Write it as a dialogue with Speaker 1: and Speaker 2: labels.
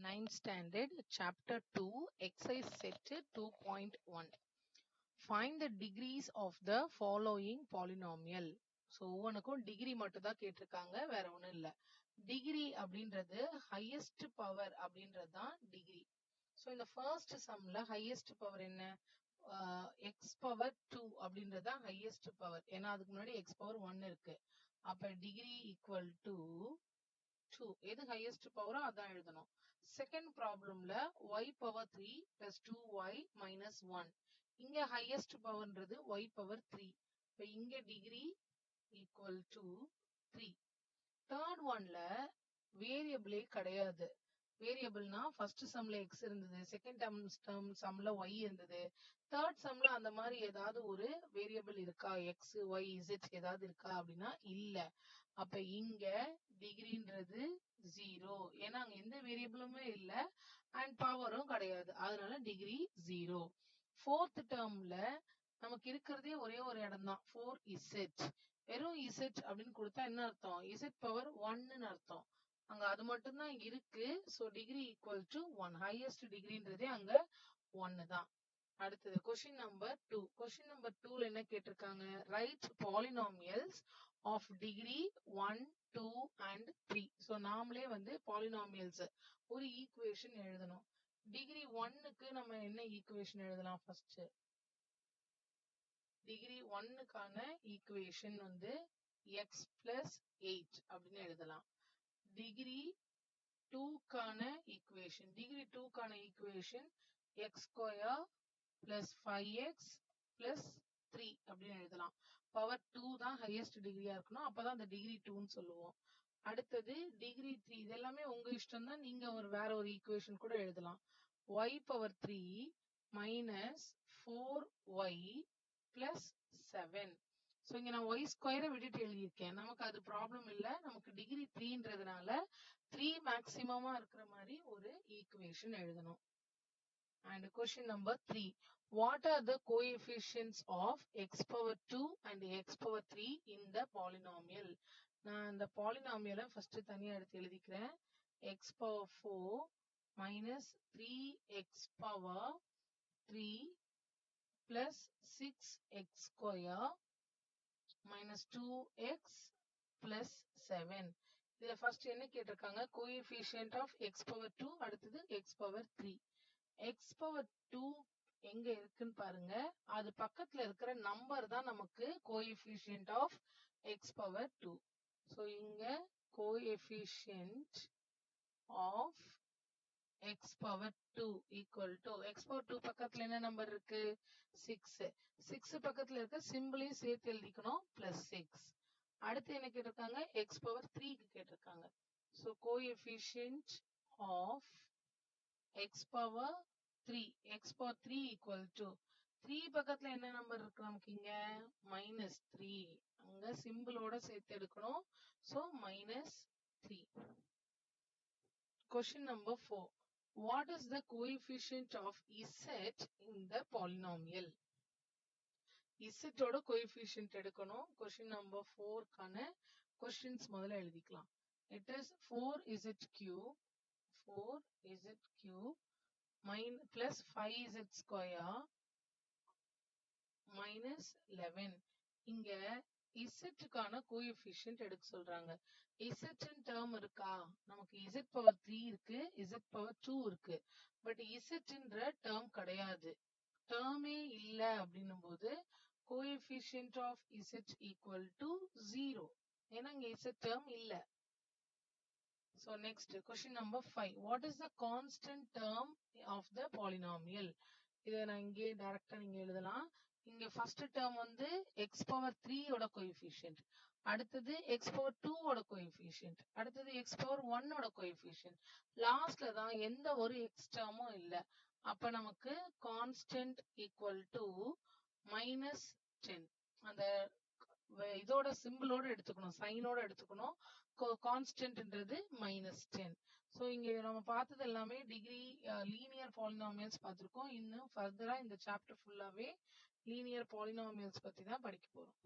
Speaker 1: 9th standard, chapter 2, exercise set 2.1. Find the degrees of the following polynomial. So ஒவ்வொன்றுக்கும் degree மட்டும் தான் கேட்டிருக்காங்க, வேற ஒண்ணும் இல்ல. டிகிரி அப்படின்றது ஹையஸ்ட் பவர் அப்படின்றது தான் டிகிரி. ஸோ இந்த ஃபர்ஸ்ட் சம்ல ஹையஸ்ட் பவர் என்ன? எக்ஸ் பவர் 2 அப்படின்றது தான் ஹையஸ்ட் பவர். ஏன்னா அதுக்கு முன்னாடி எக்ஸ் பவர் 1 இருக்கு. அப்ப டிகிரி ஈக்குவல் டு 2. எது ஹையஸ்ட் பவரோ அதான் எழுதணும். செகண்ட் ப்ராப்ளம்ல y power 3 plus 2y minus 1. இங்க ஹையஸ்ட் பவர்ன்றது y பவர் 3. இப்ப இங்க டிகிரி ஈக்குவல் டு 3. தேர்ட் ஒன்ல வேரியபிளே கிடையாது. வேரியபிள்னா ஃபர்ஸ்ட் சம்ல எக்ஸ் இருந்தது, செகண்ட் டேர்ம் சம்ல ஒய் இருந்தது, தேர்ட் சம்ல அந்த மாதிரி ஏதாவது ஒரு வேரியபிள் இருக்கா, எக்ஸ் ஒய் இசட் ஏதாவது இருக்கா அப்படின்னா இல்ல. அப்ப இங்க டிகிரின்றது 0. ஏன்னா அங்க எந்த வேரியபிளுமே இல்ல அண்ட் பவரும் கிடையாது, அதனால டிகிரி 0. ஃபோர்த் டேர்ம்ல நமக்கு இருக்கிறதே ஒரே ஒரு இடம் தான், 4 இசட். வெறும் இசட் அப்படின்னு கொடுத்தா என்ன அர்த்தம்? இசட் பவர் 1ன்னு அர்த்தம். அங்க அது மட்டும் தான் இருக்கு. So degree equal to 1. Highest டிகிரின்றதே அங்க 1 தான். அடுத்தது கொஸ்டின் நம்பர் 2. கொஸ்டின் நம்பர் 2ல என்ன கேட்டிருக்காங்க? Right polynomials of degree 1, 2 and 3. So நாமளே பாலினாமியல்ஸ் ஒரு ஈக்குவேஷன் எழுதணும். டிகிரி 1க்கு நம்ம என்ன ஈக்குவேஷன் எழுதலாம்? ஃபர்ஸ்ட் டிகிரி 1க்கான ஈக்குவேஷன் x பிளஸ் 8 அப்படின்னு எழுதலாம். டிகிரி 2க்கான equation x square plus 5x plus 3 அப்படின்னு எழுதலாம். பவர் 2 தான் ஹையஸ்ட் டிகிரியா இருக்கணும், அப்பதான் அந்த டிகிரி 2ன்னு சொல்லுவோம். அடுத்தது டிகிரி 3, இதெல்லாமே உங்க இஷ்டம் தான், நீங்க வேற ஒரு ஈக்குவேஷன் கூட எழுதலாம். y power 3 minus 4y plus 7. So இங்க நான் y ஸ்கொயரை விட்டுட்டு எழுதியிருக்கேன், நமக்கு அது ப்ராப்ளம் இல்ல. நமக்கு டிகிரி 3ன்றதுனால 3 மேக்சிமமா இருக்கிற மாதிரி ஒரு ஈக்குவேஷன் எழுதணும். And question number 3. What are the coefficients of x power 2 and x power 3 in the polynomial? நான் இந்த பாலினாமியலை ஃபர்ஸ்ட் தனியா எடுத்து எழுதிக்கிறேன். x power 4 minus 3x power 3 plus 6x square minus 2x plus 7. இதுல ஃபர்ஸ்ட் என்ன கேட்டிருக்காங்க? கோஎஃபிஷியன்ட் ஆஃப் x power 2, அடுத்தது x power 3. x power 2 எங்க இருக்குன்னு பாருங்க, அது பக்கத்துல இருக்கிற நம்பர் தான் நமக்கு coefficient of x power 2. So இங்க coefficient of x power 2 equal to x power 2 பக்கத்துல என்ன நம்பர் இருக்கு? 6. 6 பக்கத்துல இருக்க சிம்பிளையும் சேர்த்து எழுதிக்கணும், பிளஸ் 6. அடுத்து என்ன கேட்டிருக்காங்க? x power 3க்கு கேட்டிருக்காங்க. So coefficient of x power 3 equal to 3 பக்கத்துல என்ன நம்பர் இருக்கு நமக்கு? இங்க மைனஸ் 3, அங்க சிம்பிளோட சேர்த்து எடுக்கணும். So minus 3. Question number 4. What is the coefficient of z in the polynomial? z ஓட கோஎஃபிஷியன்ட் எடுக்கணும். Question number 4க்கான questions முதல்ல எழுதிக்கலாம். It is 4z cube plus 5z square minus 11. இங்க இசட்டுக்கான கோஎஃபிஷியன்ட் எடுக்க சொல்றாங்க. இசட் டேர்ம் இருக்கா? நமக்கு z பவர் 3 இருக்கு, z பவர் 2 இருக்கு. பட் இசட்ன்ற டேர்ம் கிடையாது, டேர்மே இல்ல அப்படின்னும் போது coefficient of z equal to 0. ஏன்னா இங்க z டேர்ம் இல்ல. So next question number 5. What is the constant term of the polynomial? இத நான் இங்கே டைரக்டா நீங்க எழுதலாம். இங்க ஃபர்ஸ்ட் டேர்ம் x பவர் 3 ஓட கோஎஃபிஷியன்ட், அடுத்தது x பவர் 2 ஓட கோஎஃபிஷியன்ட், அடுத்தது x பவர் 1 ஓட கோஎஃபிஷியன்ட், லாஸ்ட்ல தான் எந்த ஒரு x டேர்மும் இல்ல. அப்ப நமக்கு கான்ஸ்டன்ட் ஈக்குவல் டு மைனஸ் 10. அந்த இதோட சிம்பிளோட எடுத்துக்கணும், சைனோட எடுத்துக்கணும். கான்ஸ்டன்ட்ன்றது மைனஸ் 10. சோ இங்க நம்ம பார்த்தது எல்லாமே டிகிரி லீனியர் பாலினாமியல்ஸ் பார்த்திருக்கோம். இன்னும் ஃபர்தரா இந்த சாப்டர் ஃபுல்லாவே லீனியர் பாலினாமியல்ஸ் பத்தி தான் படிக்க போறோம்.